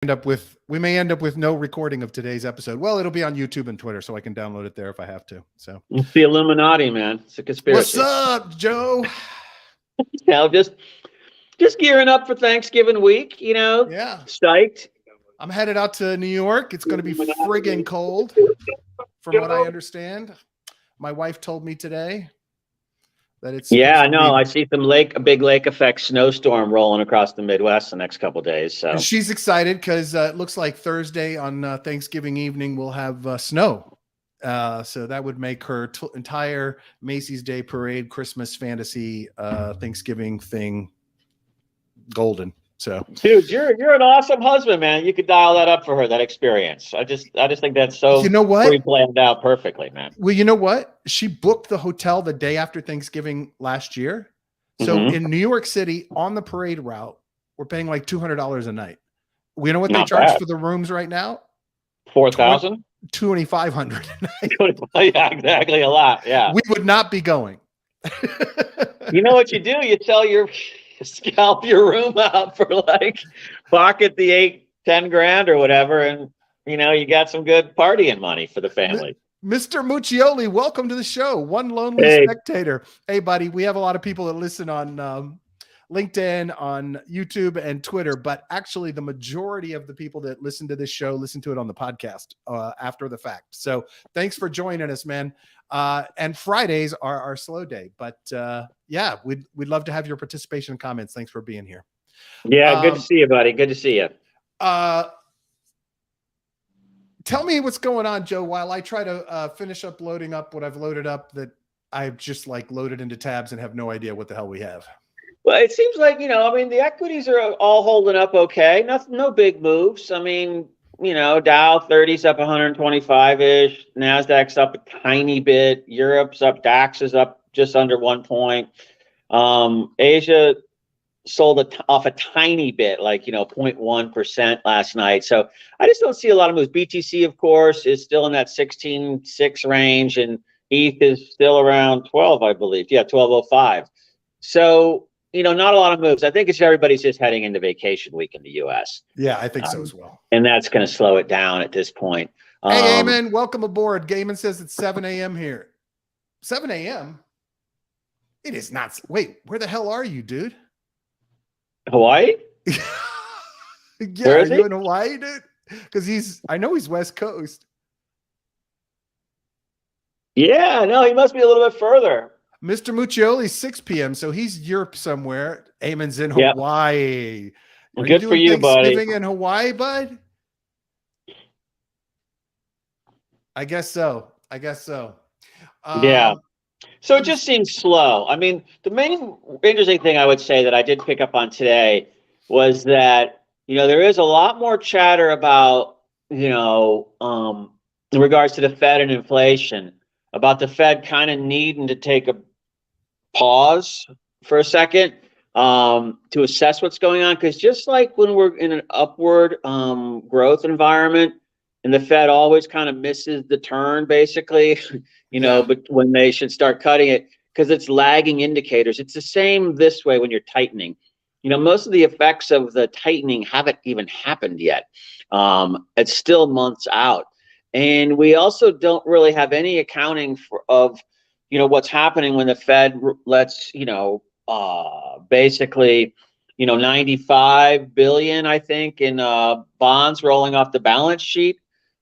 We may end up with no recording of today's episode. Well, it'll be on YouTube and Twitter, so I can download it there if I have to. So it's the Illuminati, man. It's a conspiracy. What's up, Joe? Just gearing up for Thanksgiving week, Yeah. Psyched. I'm headed out to New York. It's going to be friggin' cold, from what I understand. My wife told me today that it's. Yeah, I know. I see a big lake effect snowstorm rolling across the Midwest the next couple of days. So and she's excited because it looks like Thursday on Thanksgiving evening we'll have snow. So that would make her entire Macy's Day Parade, Christmas fantasy, Thanksgiving thing golden. So, dude, you're an awesome husband, man. You could dial that up for her, that experience. I just think that's so planned out perfectly, man. Well, you know what? She booked the hotel the day after Thanksgiving last year. So in New York City on the parade route, we're paying like $200 a night. You know what they charge for the rooms right now? $4,000? $2,500 a night. Yeah, exactly. A lot. Yeah. We would not be going. You know what you do? You scalp your room out for pocket the $8-10 grand or whatever, and you got some good partying money for the family. Mr. Muccioli, welcome to the show. One lonely spectator. Hey, buddy, we have a lot of people that listen on LinkedIn, on YouTube, and Twitter, but actually the majority of the people that listen to this show listen to it on the podcast after the fact. So thanks for joining us, man. And Fridays are our slow day, but yeah, we'd love to have your participation and comments. Thanks for being here. Yeah, good to see you, buddy. Good to see you. Tell me what's going on, Joe, while I try to finish up loading up what I've loaded up that I've just loaded into tabs and have no idea what the hell we have. Well, it seems like, the equities are all holding up okay. No big moves. I mean, Dow 30's up 125-ish. NASDAQ's up a tiny bit. Europe's up. DAX is up just under 1 point. Asia sold off a tiny bit, 0.1% last night. So I just don't see a lot of moves. BTC, of course, is still in that 16.6 range, and ETH is still around 12, I believe. Yeah, 12.05. So, not a lot of moves. I think everybody's just heading into vacation week in the U.S. Yeah, I think so as well. And that's going to slow it down at this point. Hey, Eamon, welcome aboard. Gaiman says it's 7 a.m. here. 7 a.m.? It is not. Wait, where the hell are you, dude? Hawaii? Yeah, are you in Hawaii, dude? Because I know he's West Coast. Yeah, no, he must be a little bit further. Mr. Muccioli's 6 p.m., so he's Europe somewhere. Eamon's in Hawaii. Are good for you, buddy. Thanksgiving in Hawaii, bud? I guess so. Yeah. So it just seems slow. I mean, the main interesting thing I would say that I did pick up on today was that, there is a lot more chatter about, in regards to the Fed and inflation, about the Fed kind of needing to take a pause for a second to assess what's going on. Because just like when we're in an upward growth environment, and the Fed always kind of misses the turn, basically, but when they should start cutting it, because it's lagging indicators. It's the same this way when you're tightening. Most of the effects of the tightening haven't even happened yet. It's still months out. And we also don't really have any accounting of what's happening when the Fed lets, basically, 95 billion, I think, in bonds rolling off the balance sheet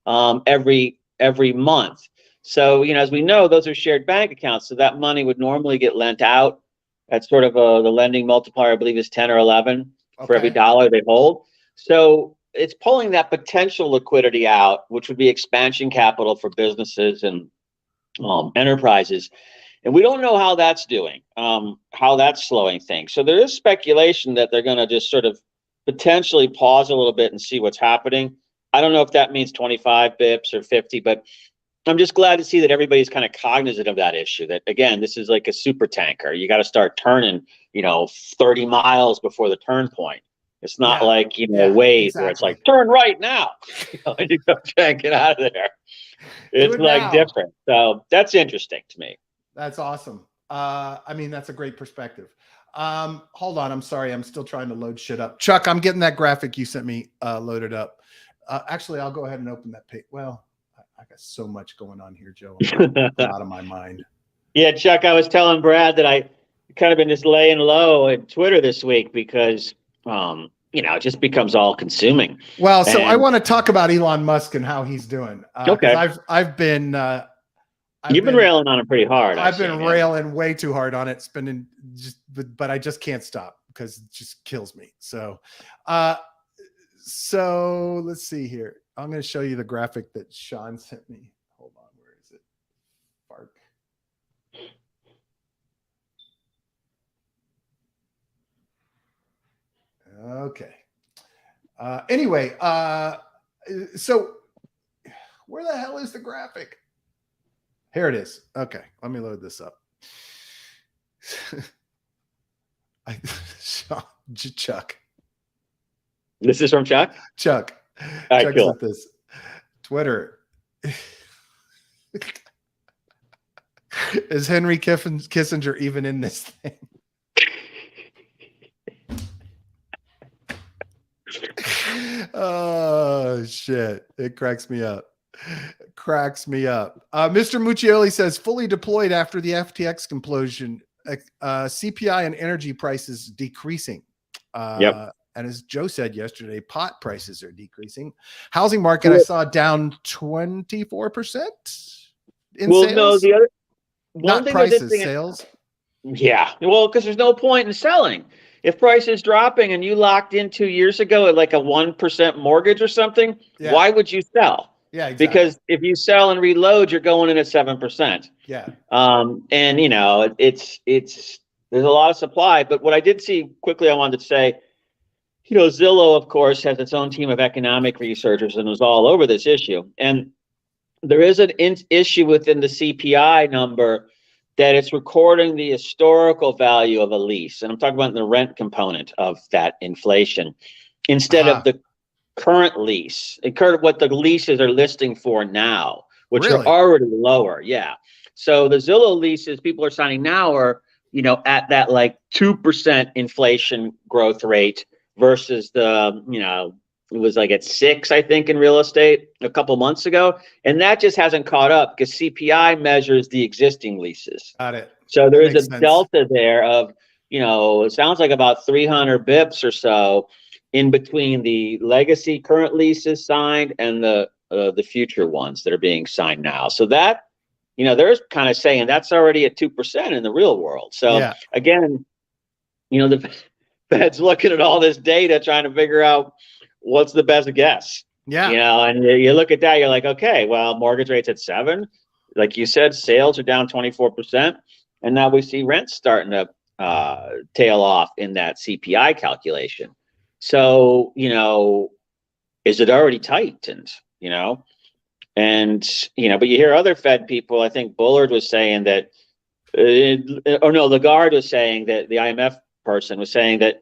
every month. So, as we know, those are shared bank accounts. So that money would normally get lent out at sort of the lending multiplier, I believe, is 10 or 11 for every dollar they hold. So it's pulling that potential liquidity out, which would be expansion capital for businesses and enterprises. And we don't know how that's doing, how that's slowing things. So there is speculation that they're going to just sort of potentially pause a little bit and see what's happening. I don't know if that means 25 bips or 50, but I'm just glad to see that everybody's kind of cognizant of that issue, that, again, this is like a super tanker. You got to start turning, 30 miles before the turn point. It's not like, Waze where it's like, turn right now. And you go try and get out of there. It's different. So that's interesting to me. That's awesome. That's a great perspective. Hold on. I'm sorry. I'm still trying to load shit up. Chuck, I'm getting that graphic you sent me loaded up. Actually, I'll go ahead and open that page. Well, I got so much going on here, Joe. I'm out of my mind. Yeah, Chuck, I was telling Brad that I kind of been just laying low at Twitter this week because, it just becomes all consuming. Well, so I want to talk about Elon Musk and how he's doing. Okay. I've been railing on him pretty hard. I've been railing way too hard on it. But I just can't stop because it just kills me. So let's see here. I'm going to show you the graphic that Sean sent me. Hold on. Where is it? Fark. Okay. Anyway, so where the hell is the graphic? Here it is. Okay, let me load this up. Chuck. This is from Chuck? Chuck. All right, cool. This. Twitter. Is Henry Kissinger even in this thing? Oh, shit. It cracks me up. Mr. Muccioli says, fully deployed after the FTX implosion, CPI and energy prices decreasing. Yep. And as Joe said yesterday, pot prices are decreasing. Housing market, I saw down 24% in sales. No, the other not prices, sales. Yeah. Well, because there's no point in selling. If price is dropping and you locked in 2 years ago at like a 1% mortgage or something, why would you sell? Yeah, exactly. Because if you sell and reload, you're going in at 7%. Yeah. And it's there's a lot of supply. But what I did see quickly, I wanted to say, Zillow, of course, has its own team of economic researchers and was all over this issue. And there is an issue within the CPI number that it's recording the historical value of a lease. And I'm talking about the rent component of that inflation instead of the current lease, what the leases are listing for now, which are already lower. Yeah. So the Zillow leases people are signing now are, at that like 2% inflation growth rate versus the, it was like at 6, I think, in real estate a couple months ago. And that just hasn't caught up because CPI measures the existing leases. Got it. So there is a delta there of, it sounds like about 300 bips or so in between the legacy current leases signed and the future ones that are being signed now. So that, they're kind of saying that's already at 2% in the real world. So again, the Fed's looking at all this data, trying to figure out what's the best guess. Yeah. And you look at that, you're like, okay, well, mortgage rates at 7, like you said, sales are down 24%. And now we see rents starting to tail off in that CPI calculation. So, is it already tightened, and, but you hear other Fed people, I think Bullard was saying that, Lagarde was saying that the IMF person was saying that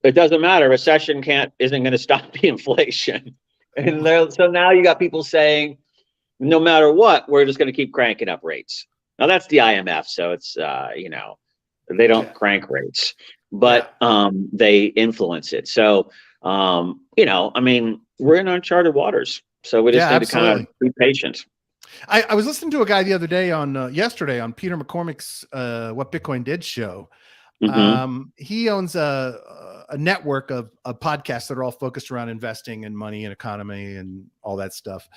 it doesn't matter. Recession isn't going to stop the inflation. And so now you got people saying, no matter what, we're just going to keep cranking up rates. Now that's the IMF. So it's, they don't crank rates, but they influence it. So, we're in uncharted waters. So we just need to kind of be patient. I was listening to a guy the other day yesterday on Peter McCormick's What Bitcoin Did show. Mm-hmm. He owns a network of podcasts that are all focused around investing and money and economy and all that stuff.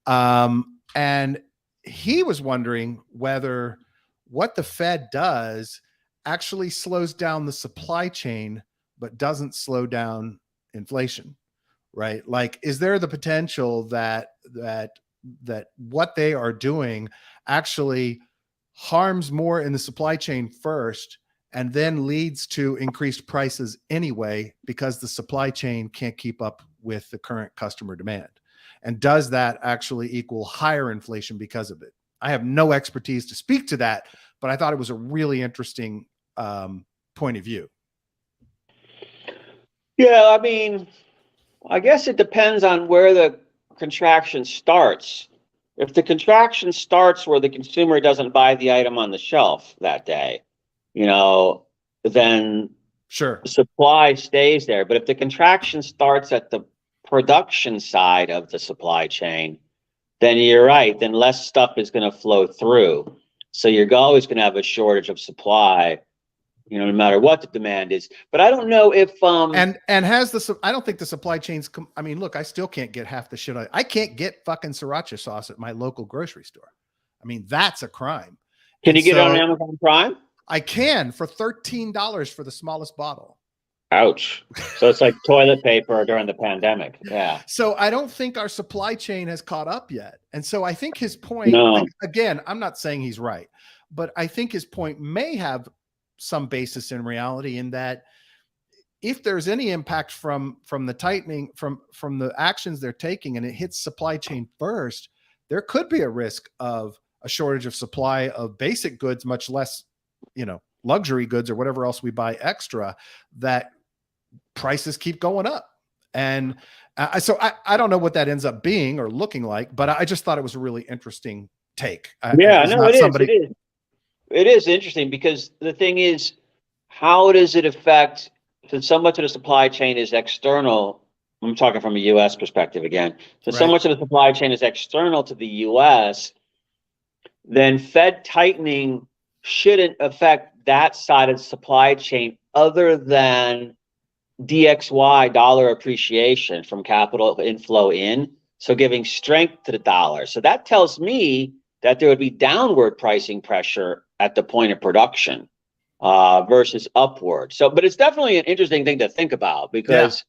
And he was wondering whether what the Fed does actually slows down the supply chain, but doesn't slow down inflation, right? Like, is there the potential that what they are doing actually harms more in the supply chain first and then leads to increased prices anyway, because the supply chain can't keep up with the current customer demand? And does that actually equal higher inflation because of it? I have no expertise to speak to that, but I thought it was a really interesting point of view. Yeah, I guess it depends on where the contraction starts. If the contraction starts where the consumer doesn't buy the item on the shelf that day, then Sure. supply stays there. But if the contraction starts at the production side of the supply chain, then you're right. Then less stuff is going to flow through. So you're always going to have a shortage of supply, no matter what the demand is. But I don't know if and has the I don't think the supply chains. I mean, look, I still can't get half the shit. I can't get fucking sriracha sauce at my local grocery store. I mean, that's a crime. Can you get it on Amazon Prime? I can for $13 for the smallest bottle. Ouch. So it's like toilet paper during the pandemic. Yeah. So I don't think our supply chain has caught up yet. And so I think his point, again, I'm not saying he's right, but I think his point may have some basis in reality, in that if there's any impact from the tightening, from the actions they're taking, and it hits supply chain first, there could be a risk of a shortage of supply of basic goods, much less, luxury goods or whatever else we buy extra, that prices keep going up. And so I don't know what that ends up being or looking like, but I just thought it was a really interesting take. It is interesting, because the thing is, how does it affect, since so much of the supply chain is external, I'm talking from a U.S. perspective again, so much of the supply chain is external to the U.S., then Fed tightening shouldn't affect that side of the supply chain other than DXY, dollar appreciation from capital inflow in, so giving strength to the dollar. So that tells me that there would be downward pricing pressure at the point of production versus upward. So, but it's definitely an interesting thing to think about, because,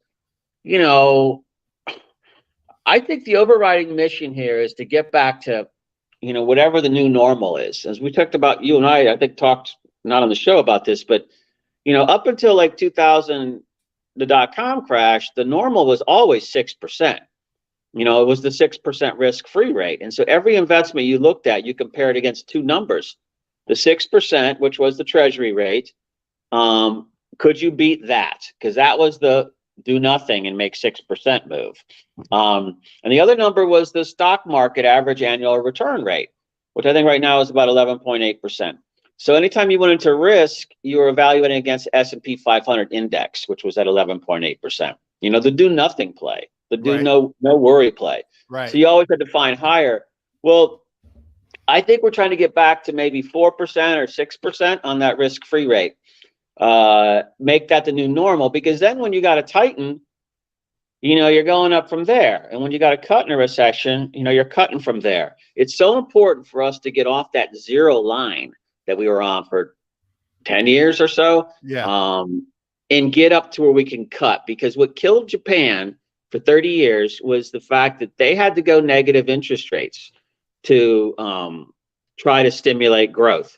I think the overriding mission here is to get back to, whatever the new normal is. As we talked about, you and I think talked not on the show about this, but, up until like 2000, the dot-com crash, the normal was always 6%. It was the 6% risk-free rate. And so every investment you looked at, you compared against two numbers. The 6%, which was the treasury rate, could you beat that? Because that was the do nothing and make 6% move. And the other number was the stock market average annual return rate, which I think right now is about 11.8%. So anytime you went into risk, you were evaluating against S&P 500 index, which was at 11.8%. The do nothing play, the do no worry play. Right. So you always had to find higher. Well, I think we're trying to get back to maybe 4% or 6% on that risk-free rate. Make that the new normal, because then when you got to tighten, you're going up from there. And when you got to cut in a recession, you're cutting from there. It's so important for us to get off that zero line that we were on for 10 years or so. Yeah. And get up to where we can cut, because what killed Japan for 30 years was the fact that they had to go negative interest rates to try to stimulate growth.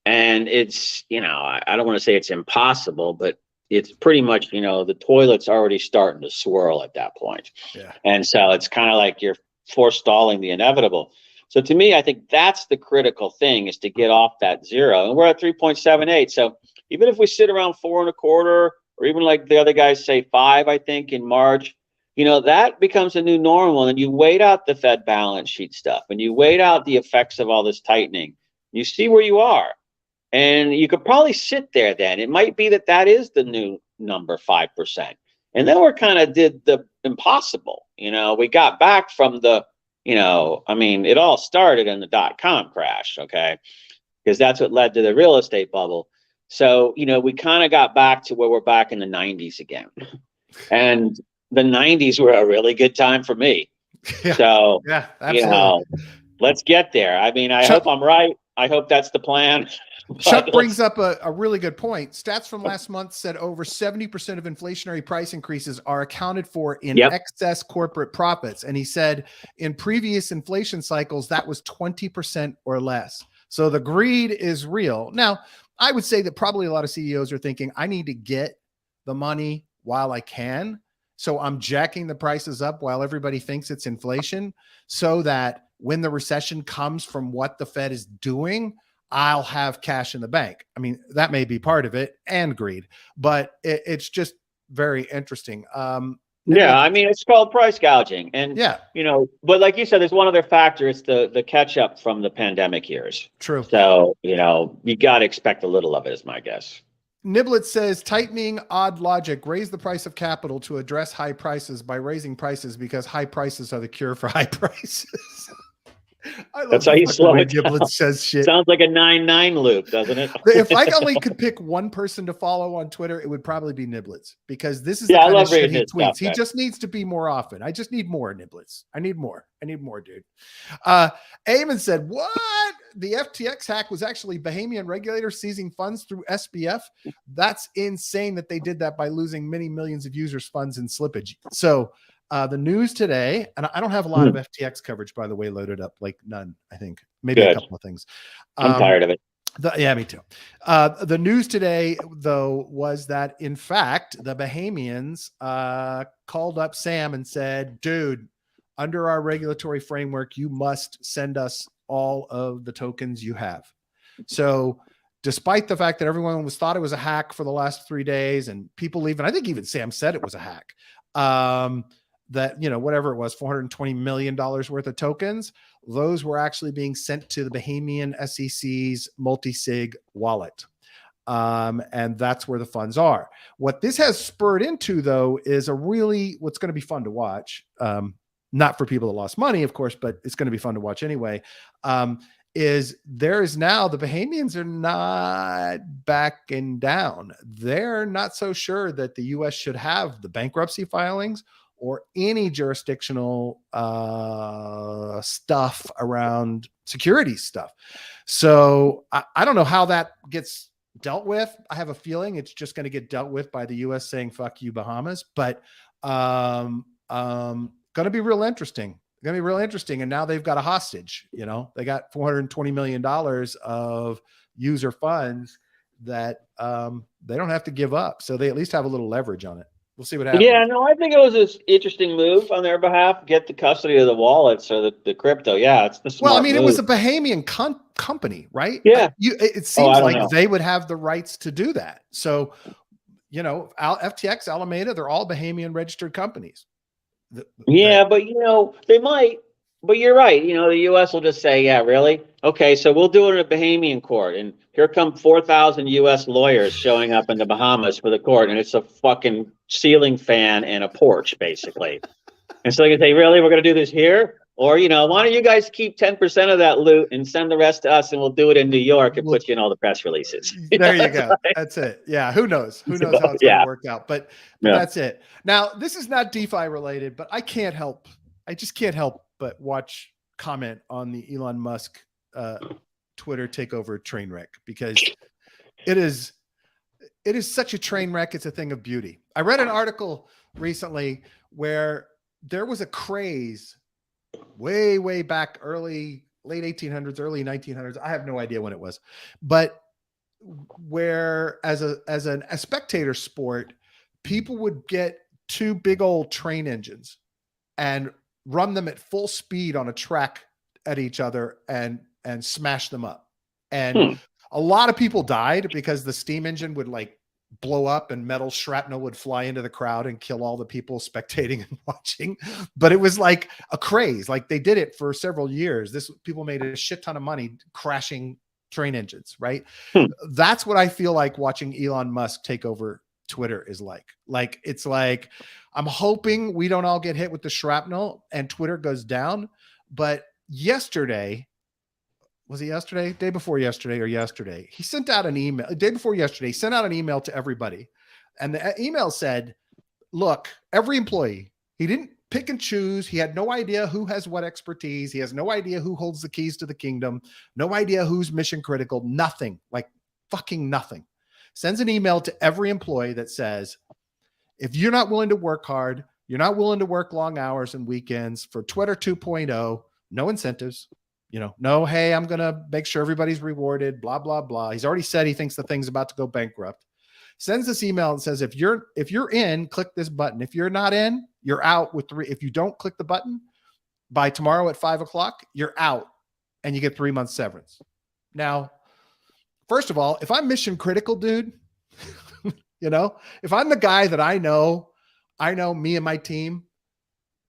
And it's, I don't want to say it's impossible, but it's pretty much, the toilet's already starting to swirl at that point. Yeah. And so it's kind of like you're forestalling the inevitable. So to me, I think that's the critical thing, is to get off that zero. And we're at 3.78. So even if we sit around 4.25, or even like the other guys say 5, I think in March, that becomes a new normal. And you wait out the Fed balance sheet stuff, and you wait out the effects of all this tightening. You see where you are. And you could probably sit there then. It might be that is the new number, 5%. And then we're kind of did the impossible. We got back from the, it all started in the dot-com crash, okay? Because that's what led to the real estate bubble. So, we kind of got back to where we're back in the 90s again. And the 90s were a really good time for me. Yeah. So, yeah, absolutely. Let's get there. I hope I'm right. I hope that's the plan. Chuck brings up a really good point. Stats from last month said over 70% of inflationary price increases are accounted for in excess corporate profits. And he said in previous inflation cycles, that was 20% or less. So the greed is real. Now, I would say that probably a lot of CEOs are thinking, I need to get the money while I can. So I'm jacking the prices up while everybody thinks it's inflation, so that when the recession comes from what the Fed is doing, I'll have cash in the bank. That may be part of it, and greed, but it's just very interesting. It's called price gouging. And, but like you said, there's one other factor. It's the catch up from the pandemic years. True. So, you got to expect a little of it, is my guess. Niblet says tightening odd logic, raise the price of capital to address high prices by raising prices because high prices are the cure for high prices. I love That's how you slow it down. Niblet says shit. Sounds like a 9-9 loop, doesn't it? If I only could pick one person to follow on Twitter, it would probably be Niblets, because this is the I kind love of shit reading he his tweets. stuff, He just needs to be more often. I just need more Niblets. I need more, dude. Eamon said, what? The FTX hack was actually Bahamian regulators seizing funds through SBF. That's insane that they did that by losing many millions of users' funds in slippage. So the news today, and I don't have a lot of FTX coverage, by the way, loaded up, like none, I think. Maybe a couple of things. I'm tired of it. Yeah, me too. The news today, though, was that, in fact, the Bahamians called up Sam and said, dude, under our regulatory framework, you must send us all of the tokens you have. So despite the fact that everyone thought it was a hack for the last 3 days, and people I think even Sam said it was a hack, that, whatever it was, $420 million worth of tokens, those were actually being sent to the Bahamian SEC's multi-sig wallet. And that's where the funds are. What this has spurred into, though, is what's going to be fun to watch. Not for people that lost money, of course, but it's going to be fun to watch anyway. Is there is now the Bahamians are not backing down. They're not so sure that the U.S. should have the bankruptcy filings or any jurisdictional stuff around security stuff. So I don't know how that gets dealt with. I have a feeling it's just going to get dealt with by the U.S. saying, fuck you, Bahamas. But going to be real interesting. And now they've got a hostage. They got $420 million of user funds that they don't have to give up. So they at least have a little leverage on it. We'll see what happens. Yeah, no, I think it was an interesting move on their behalf. Get the custody of the wallets or the crypto. Yeah, it's the smart move. It was a Bahamian company, right? Yeah. It seems like they would have the rights to do that. So, FTX, Alameda, they're all Bahamian registered companies. But they might. But you're right. The U.S. will just say, yeah, really? Okay, so we'll do it in a Bahamian court. And here come 4,000 U.S. lawyers showing up in the Bahamas for the court. And it's a fucking ceiling fan and a porch, basically. And so they can say, really, we're going to do this here? Or, why don't you guys keep 10% of that loot and send the rest to us, and we'll do it in New York and put you in all the press releases. There you go. That's it. Yeah. Who knows? Who knows how it's going to work out? But that's it. Now, this is not DeFi related, but I just can't help but comment on the Elon Musk Twitter takeover train wreck, because it is such a train wreck. It's a thing of beauty. I read an article recently where there was a craze way back late 1800s, early 1900s. I have no idea when it was, but where as a spectator sport, people would get two big old train engines and run them at full speed on a track at each other and smash them up. And a lot of people died because the steam engine would blow up and metal shrapnel would fly into the crowd and kill all the people spectating and watching. But it was like a craze. They did it for several years. People made a shit ton of money crashing train engines, right? That's what I feel like watching Elon Musk take over Twitter is like. It's like, I'm hoping we don't all get hit with the shrapnel and Twitter goes down. But yesterday, was it yesterday? Day before yesterday or yesterday? He sent out an email. Day before yesterday, he sent out an email to everybody. And the email said, look, every employee, he didn't pick and choose. He had no idea who has what expertise. He has no idea who holds the keys to the kingdom. No idea who's mission critical. Nothing, fucking nothing. Sends an email to every employee that says, if you're not willing to work hard, you're not willing to work long hours and weekends for Twitter 2.0, no incentives, no, hey, I'm going to make sure everybody's rewarded, blah, blah, blah. He's already said he thinks the thing's about to go bankrupt. Sends this email and says, if you're in, click this button. If you're not in, you're out with 3. If you don't click the button by tomorrow at 5:00, you're out and you get 3 months severance. Now, first of all, if I'm mission critical, dude, if I'm the guy that I know me and my team,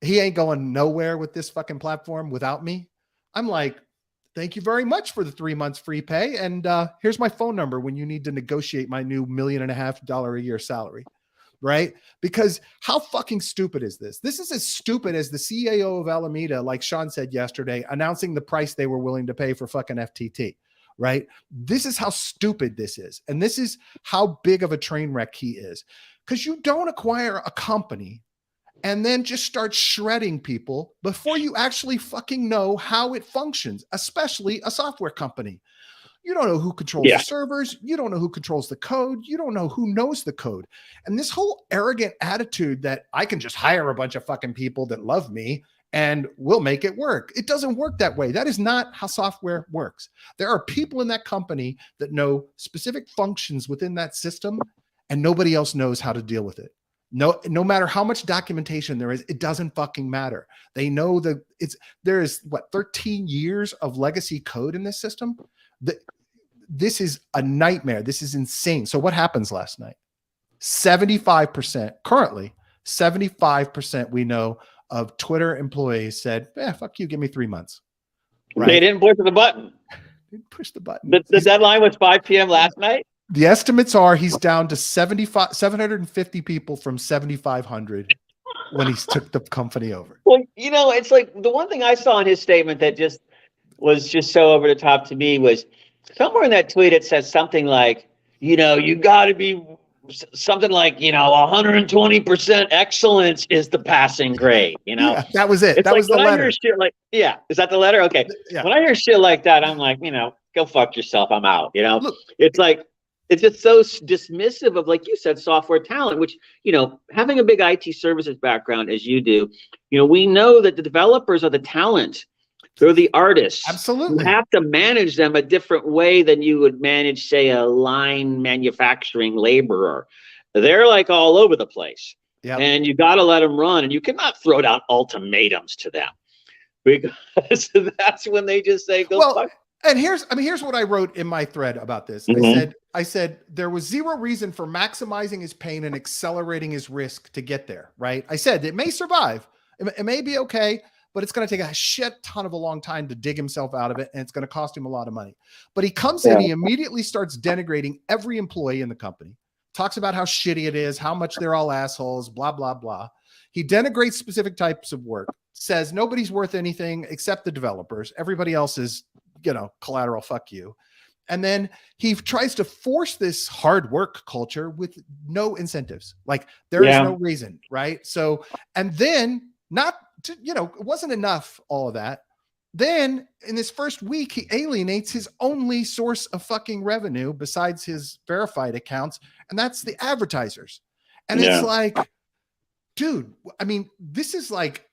he ain't going nowhere with this fucking platform without me. I'm like, thank you very much for the 3 months free pay. And here's my phone number when you need to negotiate my new $1.5 million a year salary. Right? Because how fucking stupid is this? This is as stupid as the CAO of Alameda, like Sean said yesterday, announcing the price they were willing to pay for fucking FTT. Right? This is how stupid this is. And this is how big of a train wreck he is. Because you don't acquire a company and then just start shredding people before you actually fucking know how it functions, especially a software company. You don't know who controls the servers. You don't know who controls the code. You don't know who knows the code. And this whole arrogant attitude that I can just hire a bunch of fucking people that love me and we'll make it work. It doesn't work that way. That is not how software works. There are people in that company that know specific functions within that system, and nobody else knows how to deal with it. No matter how much documentation there is, it doesn't fucking matter. They know that there is 13 years of legacy code in this system. This is a nightmare. This is insane. So what happens last night? 75%, currently 75% we know of Twitter employees said, fuck you, give me 3 months. Right? They didn't push the button. Didn't push the button. The deadline was 5 p.m. last night? The estimates are he's down to 750 people from 7,500 when he took the company over. Well, it's like the one thing I saw in his statement that just was just so over the top to me was somewhere in that tweet. It says something like, you got to be something like, 120% excellence is the passing grade. Yeah, that was it. It's that like was the letter. I hear shit like, is that the letter? Okay. Yeah. When I hear shit like that, I'm like, go fuck yourself. I'm out. Look, it's like, it's just so dismissive of, like you said, software talent, which, having a big IT services background as you do, we know that the developers are the talent. They're the artists. Absolutely. You have to manage them a different way than you would manage, say, a line manufacturing laborer. They're like all over the place. Yep. And you got to let them run. And you cannot throw down ultimatums to them, because that's when they just say, go fuck. And here's what I wrote in my thread about this. Mm-hmm. I said there was zero reason for maximizing his pain and accelerating his risk to get there. Right. I said it may survive. It may be okay, but it's going to take a shit ton of a long time to dig himself out of it. And it's going to cost him a lot of money. But he comes in, he immediately starts denigrating every employee in the company, talks about how shitty it is, how much they're all assholes, blah, blah, blah. He denigrates specific types of work, says nobody's worth anything except the developers. Everybody else is, collateral, fuck you. And then he tries to force this hard work culture with no incentives. Like there is no reason, right? So, and then it wasn't enough, all of that. Then in this first week, he alienates his only source of fucking revenue besides his verified accounts. And that's the advertisers. And it's like, dude, this is like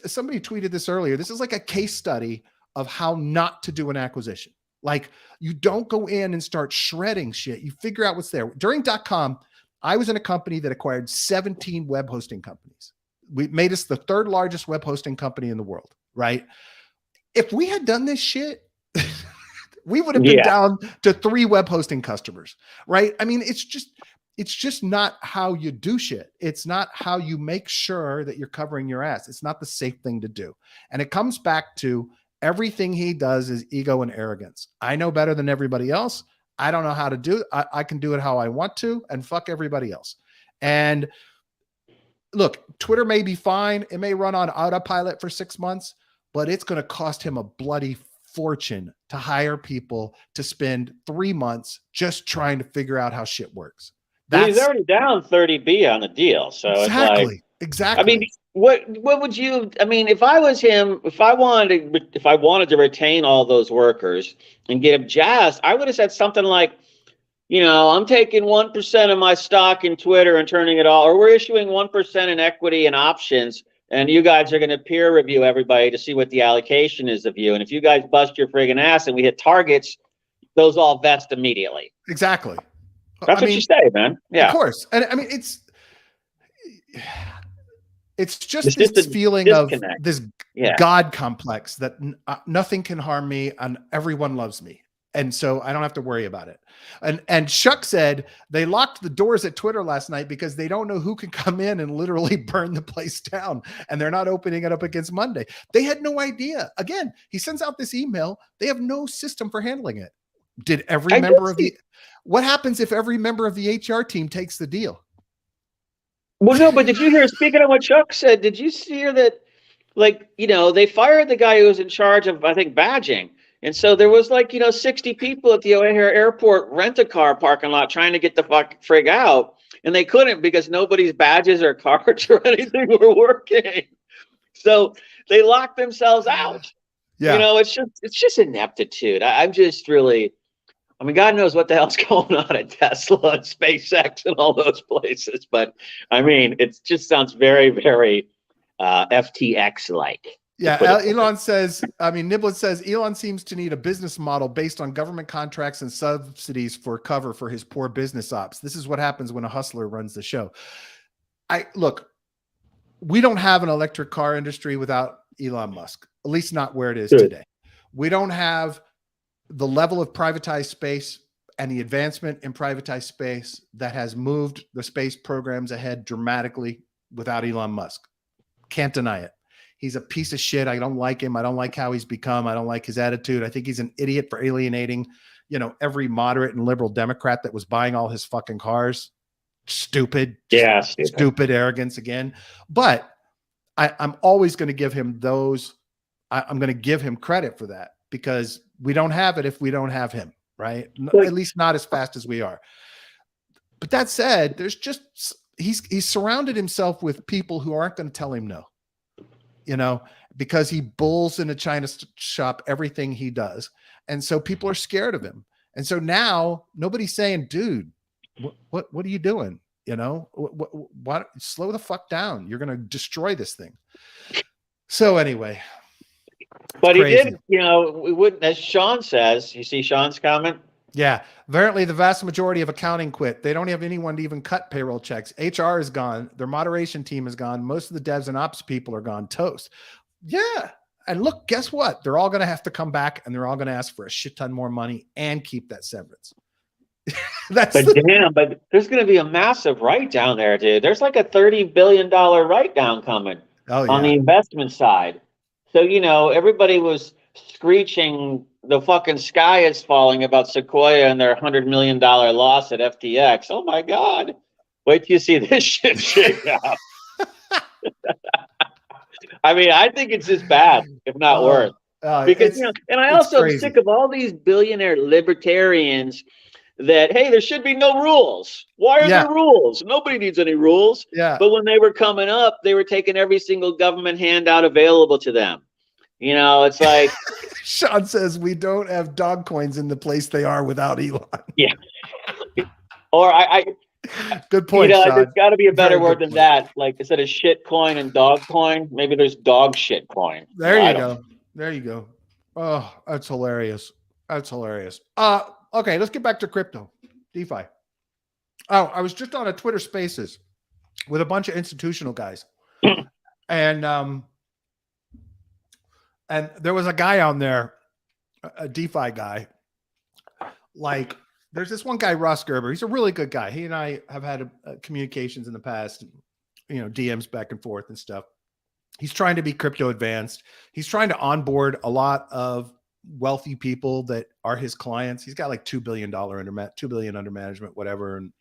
somebody tweeted this earlier. This is like a case study of how not to do an acquisition. Like you don't go in and start shredding shit. You figure out what's there. During .com, I was in a company that acquired 17 web hosting companies. We made us the third largest web hosting company in the world, right? If we had done this shit, we would have been down to 3 web hosting customers, right? It's just not how you do shit. It's not how you make sure that you're covering your ass. It's not the safe thing to do. And it comes back to everything he does is ego and arrogance. I know better than everybody else. I don't know how to do it. I can do it how I want to, and fuck everybody else. And look, Twitter may be fine. It may run on autopilot for 6 months, but it's going to cost him a bloody fortune to hire people to spend 3 months just trying to figure out how shit works. He's already down 30B on the deal. So exactly. What would you, if I was him, if I wanted to retain all those workers and get them jazzed, I would have said something like, I'm taking 1% of my stock in Twitter and turning it all, or we're issuing 1% in equity and options, and you guys are going to peer review everybody to see what the allocation is of you. And if you guys bust your friggin' ass and we hit targets, those all vest immediately. Exactly. That's what you say, man. Yeah. Of course. And it's just this feeling of this God complex that nothing can harm me and everyone loves me. And so I don't have to worry about it. And Shuck said they locked the doors at Twitter last night because they don't know who can come in and literally burn the place down. And they're not opening it up against Monday. They had no idea. Again, he sends out this email. They have no system for handling it. Did every member of the, what happens if every member of the HR team takes the deal? Well, no, but did you hear, speaking of what Chuck said, did you hear that, like, they fired the guy who was in charge of, I think, badging. And so there was 60 people at the O'Hare Airport rent-a-car parking lot trying to get the frig out. And they couldn't because nobody's badges or cards or anything were working. So they locked themselves out. Yeah. It's just ineptitude. I'm just really, God knows what the hell's going on at Tesla and SpaceX and all those places. But it just sounds very, very FTX-like. Yeah, Elon says, Niblet says, Elon seems to need a business model based on government contracts and subsidies for cover for his poor business ops. This is what happens when a hustler runs the show. Look, we don't have an electric car industry without Elon Musk, at least not where it is today. We don't have the level of privatized space and the advancement in privatized space that has moved the space programs ahead dramatically without Elon Musk. Can't deny it. He's a piece of shit. I don't like him. I don't like how he's become. I don't like his attitude. I think he's an idiot for alienating, every moderate and liberal Democrat that was buying all his fucking cars. Stupid. Yeah. Stupid arrogance again. But I'm always going to give him those. I'm going to give him credit for that because we don't have it if we don't have him, right? At least not as fast as we are. But that said, there's just, he's surrounded himself with people who aren't going to tell him no. Because he bulls in a China shop everything he does. And so people are scared of him. And so now nobody's saying, dude, what are you doing? What slow the fuck down. You're going to destroy this thing. So anyway. But he did, we wouldn't, as Sean says, you see Sean's comment? Yeah. Apparently the vast majority of accounting quit. They don't have anyone to even cut payroll checks. HR is gone. Their moderation team is gone. Most of the devs and ops people are gone toast. Yeah. And look, guess what? They're all going to have to come back and they're all going to ask for a shit ton more money and keep that severance. But there's going to be a massive write down there, dude. There's like a $30 billion write down coming on the investment side. So, everybody was screeching the fucking sky is falling about Sequoia and their $100 million loss at FTX. Oh my God. Wait till you see this shit shake out. I think it's as bad, if not worse. Because, and I also am sick of all these billionaire libertarians that, hey, there should be no rules. Why are there rules? Nobody needs any rules. Yeah. But when they were coming up, they were taking every single government handout available to them. It's like Sean says we don't have dog coins in the place they are without Elon. Yeah. Or good point. There's got to be a better word than that. Like instead of shit coin and dog coin, maybe there's dog shit coin. There you go. There you go. Oh, that's hilarious. That's hilarious. Okay, let's get back to crypto, DeFi. Oh, I was just on a Twitter Spaces with a bunch of institutional guys, and there was a guy on there, a DeFi guy. Like, there's this one guy, Ross Gerber. He's a really good guy. He and I have had communications in the past, DMs back and forth and stuff. He's trying to be crypto advanced. He's trying to onboard a lot of wealthy people that are his clients. He's got like $2 billion under management, whatever. And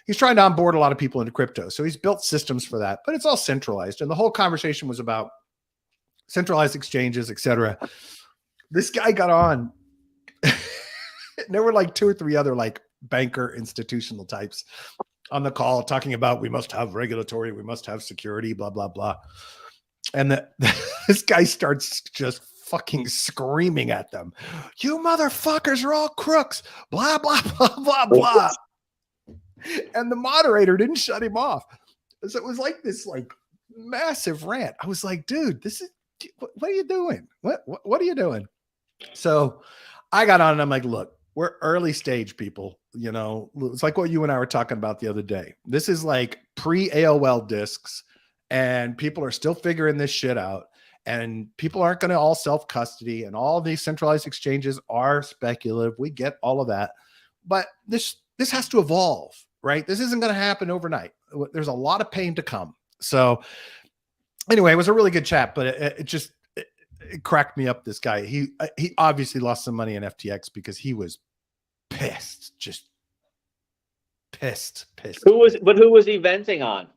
he's trying to onboard a lot of people into crypto. So he's built systems for that, but it's all centralized. And the whole conversation was about centralized exchanges, etc. This guy got on. There were like 2 or 3 other like banker institutional types on the call talking about we must have regulatory, we must have security, blah, blah, blah. And this guy starts just fucking screaming at them. You motherfuckers are all crooks, blah, blah, blah, blah, blah. And the moderator didn't shut him off. So it was like this like massive rant. I was like, dude, what are you doing? What are you doing? So I got on and I'm like, look, we're early stage people, it's like what you and I were talking about the other day. This is like pre-AOL discs and people are still figuring this shit out. and people aren't going to all self-custody, and all these centralized exchanges are speculative. We get all of that, but this has to evolve, right? This isn't going to happen overnight. There's a lot of pain to come. So anyway, it was a really good chat, but it cracked me up. This guy, he obviously lost some money in FTX because he was pissed, just pissed. Who was he venting on?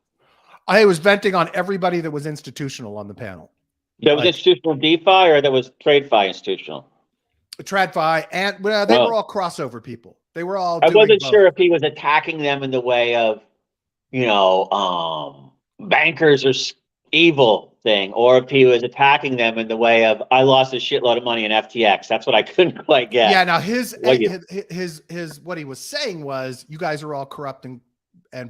I was venting on everybody that was institutional on the panel. That was institutional DeFi, or that was TradeFi institutional? TradFi, and they were all crossover people. They were all. I wasn't sure if he was attacking them in the way of, bankers are evil thing, or if he was attacking them in the way of, I lost a shitload of money in FTX. That's what I couldn't quite get. Yeah. Now his what he was saying was, you guys are all corrupt and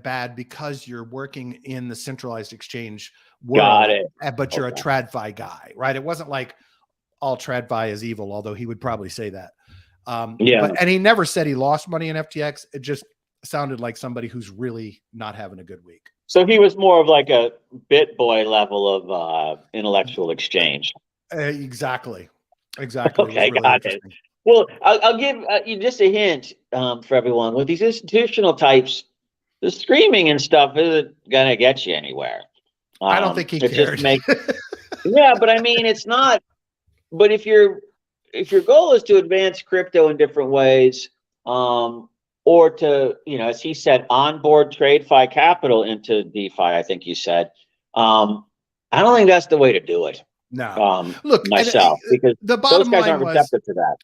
bad because you're working in the centralized exchange world. Got it. But you're a TradFi guy, right? It wasn't like all TradFi is evil, although he would probably say that. And he never said he lost money in FTX. It just sounded like somebody who's really not having a good week. So he was more of like a BitBoy level of intellectual exchange. Exactly. Okay, really got it. Well, I'll give you just a hint for everyone. With these institutional types, the screaming and stuff isn't gonna get you anywhere. I don't think he cared. Yeah, but I mean, it's not. But if your goal is to advance crypto in different ways, or to, as he said, onboard TradeFi capital into DeFi, I think you said, I don't think that's the way to do it. No. Look, myself, because the bottom those guys line aren't receptive to that.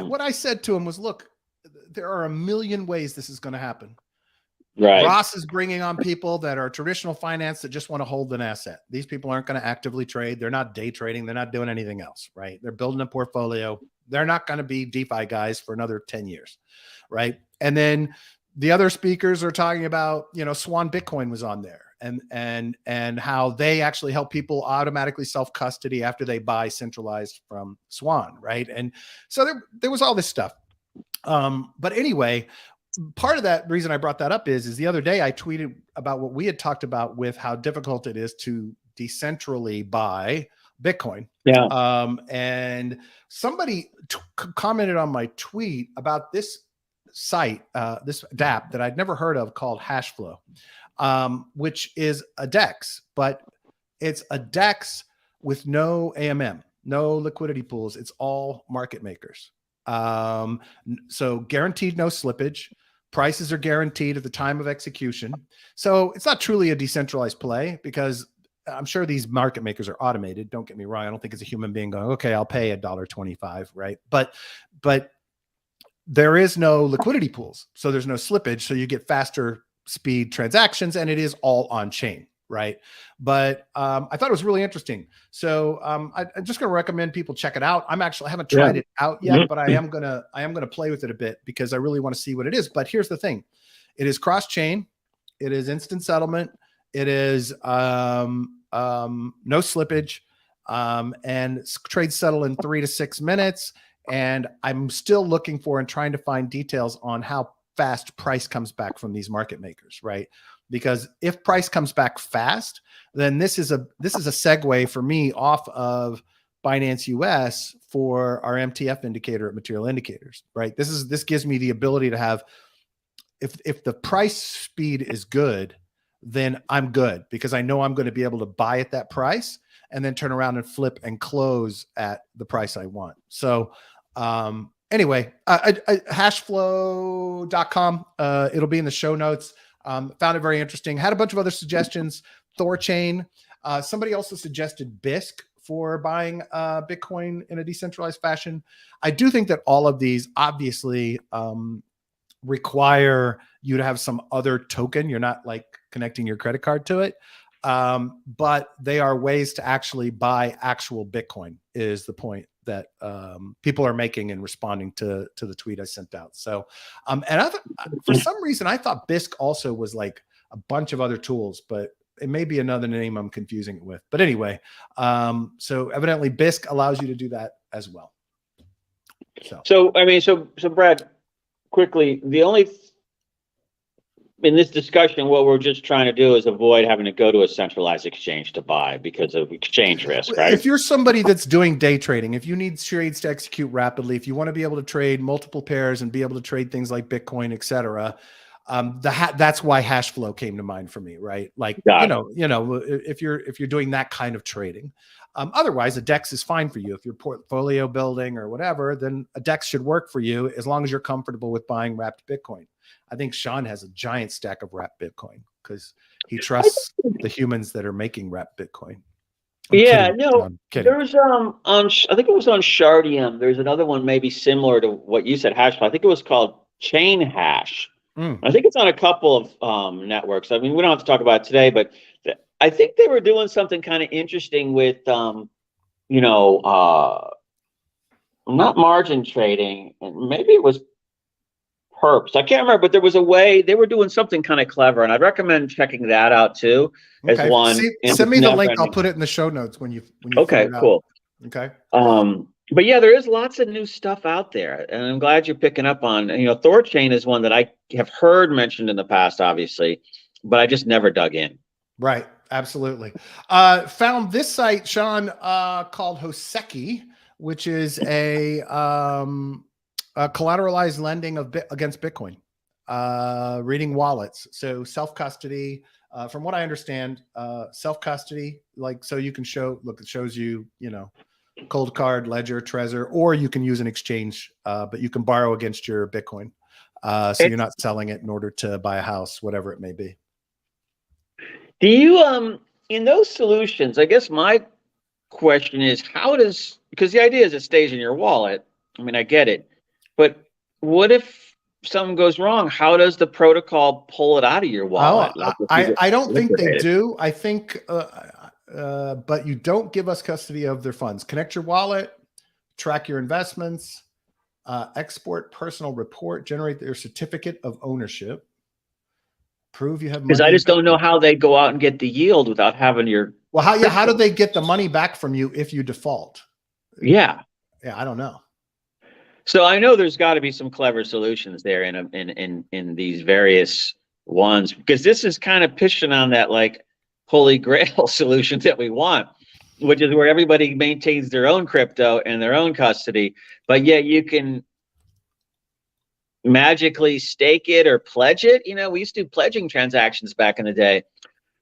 What I said to him was, look, there are a million ways this is going to happen. Right. Ross is bringing on people that are traditional finance that just want to hold an asset. These people aren't going to actively trade. They're not day trading. They're not doing anything else, right? They're building a portfolio. They're not going to be DeFi guys for another 10 years, right? And then the other speakers are talking about, Swan Bitcoin was on there, and how they actually help people automatically self-custody after they buy centralized from Swan, right? And so there was all this stuff. But anyway, part of that reason I brought that up is the other day I tweeted about what we had talked about with how difficult it is to decentrally buy Bitcoin. Yeah. And somebody commented on my tweet about this site, this dApp that I'd never heard of called Hashflow, which is a DEX, but it's a DEX with no AMM, no liquidity pools. It's all market makers. So guaranteed no slippage. Prices are guaranteed at the time of execution. So it's not truly a decentralized play, because I'm sure these market makers are automated. Don't get me wrong. I don't think it's a human being going, okay, I'll pay $1.25, right? But there is no liquidity pools. So there's no slippage. So you get faster speed transactions, and it is all on chain, right? But I thought it was really interesting. So I'm just going to recommend people check it out. I haven't tried it out yet, but I am gonna play with it a bit because I really want to see what it is. But here's the thing: it is cross chain, it is instant settlement, it is no slippage, and trades settle in 3 to 6 minutes. And I'm still looking for and trying to find details on how fast price comes back from these market makers, right? Because if price comes back fast, then this is a segue for me off of Binance US for our MTF indicator at Material Indicators, right? This gives me the ability to have, if the price speed is good, then I'm good, because I know I'm going to be able to buy at that price and then turn around and flip and close at the price I want. So anyway, hashflow.com, it'll be in the show notes. Found it very interesting. Had a bunch of other suggestions. Thorchain. Somebody also suggested BISC for buying Bitcoin in a decentralized fashion. I do think that all of these obviously require you to have some other token. You're not like connecting your credit card to it. But they are ways to actually buy actual Bitcoin, is the point that people are making in responding to the tweet I sent out. So, for some reason, I thought BISC also was like a bunch of other tools, but it may be another name I'm confusing it with. But anyway, so evidently BISC allows you to do that as well. So I mean, so Brad, quickly, the only in this discussion, what we're just trying to do is avoid having to go to a centralized exchange to buy because of exchange risk, right? If you're somebody that's doing day trading, if you need trades to execute rapidly, if you want to be able to trade multiple pairs and be able to trade things like Bitcoin, et cetera, that's why hash flow came to mind for me, right? Like, if you're doing that kind of trading. Otherwise, a DEX is fine for you. If you're portfolio building or whatever, then a DEX should work for you as long as you're comfortable with buying wrapped Bitcoin. I think Sean has a giant stack of wrapped Bitcoin because he trusts the humans that are making wrapped Bitcoin. There was I think it was on Shardium. There's another one maybe similar to what you said, Hash. I think it was called Chain Hash. I think it's on a couple of networks. I mean, we don't have to talk about it today, but I think they were doing something kind of interesting with not margin trading, and maybe it was perps. I can't remember, but there was a way they were doing something kind of clever, and I'd recommend checking that out too. As one, send me the link. I'll put it in the show notes when you okay, cool. Okay. But yeah, there is lots of new stuff out there, and I'm glad you're picking up on. Thorchain is one that I have heard mentioned in the past, obviously, but I just never dug in. Right. Absolutely. Found this site, Sean, called Hoseki, which is a collateralized lending against Bitcoin, reading wallets. So self-custody, from what I understand, self-custody, like, so you can it shows you, cold card, ledger, Trezor, or you can use an exchange, but you can borrow against your Bitcoin. So you're not selling it in order to buy a house, whatever it may be. Do you, in those solutions, I guess my question is, because the idea is it stays in your wallet. I mean, I get it, but what if something goes wrong? How does the protocol pull it out of your wallet? I don't think they do. I think, but you don't give us custody of their funds. Connect your wallet, track your investments, export personal report, generate their certificate of ownership. Prove you have money. Because I just don't know how they go out and get the yield without having your. Well, how do they get the money back from you if you default? Yeah, I don't know. So I know there's got to be some clever solutions there in these various ones, because this is kind of pitching on that like holy grail solution that we want, which is where everybody maintains their own crypto and their own custody, but yet you can magically stake it or pledge it. We used to do pledging transactions back in the day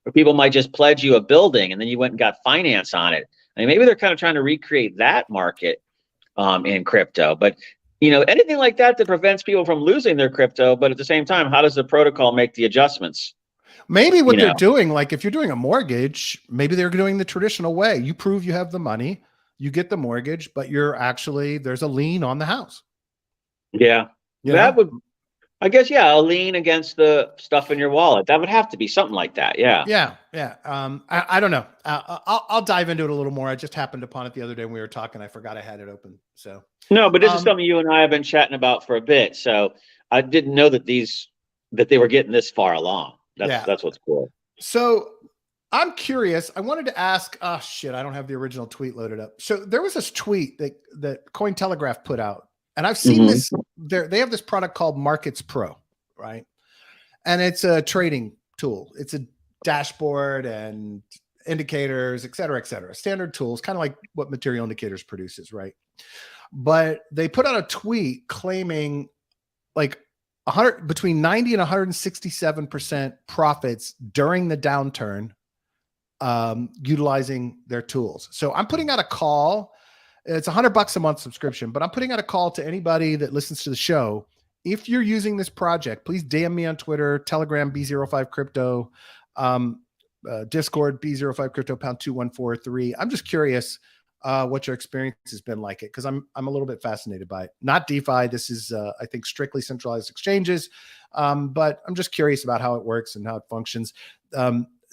where people might just pledge you a building and then you went and got finance on it. I mean, maybe they're kind of trying to recreate that market in crypto, but anything like that prevents people from losing their crypto. But at the same time, how does the protocol make the adjustments? Maybe what they're doing, like if you're doing a mortgage, maybe they're doing the traditional way. You prove you have the money, you get the mortgage, but there's a lien on the house. Yeah. That would, I guess, a lien against the stuff in your wallet. That would have to be something like that. Yeah. Yeah. I don't know. I'll dive into it a little more. I just happened upon it the other day when we were talking. I forgot I had it open. So no, but this is something you and I have been chatting about for a bit. So I didn't know that they were getting this far along. That's what's cool. So I'm curious. I wanted to ask. Oh shit! I don't have the original tweet loaded up. So there was this tweet that Cointelegraph put out. And I've seen this, they have this product called Markets Pro, right? And it's a trading tool. It's a dashboard and indicators, et cetera, standard tools, kind of like what Material Indicators produces, right? But they put out a tweet claiming like between 90 and 167% profits during the downturn, utilizing their tools. So I'm putting out a call. It's $100 a month subscription, but I'm putting out a call to anybody that listens to the show. If you're using this project, please DM me on Twitter, Telegram, B05 Crypto, Discord, B05 Crypto, #21443. I'm just curious what your experience has been like it, because I'm a little bit fascinated by it. Not DeFi. This is, I think, strictly centralized exchanges, but I'm just curious about how it works and how it functions.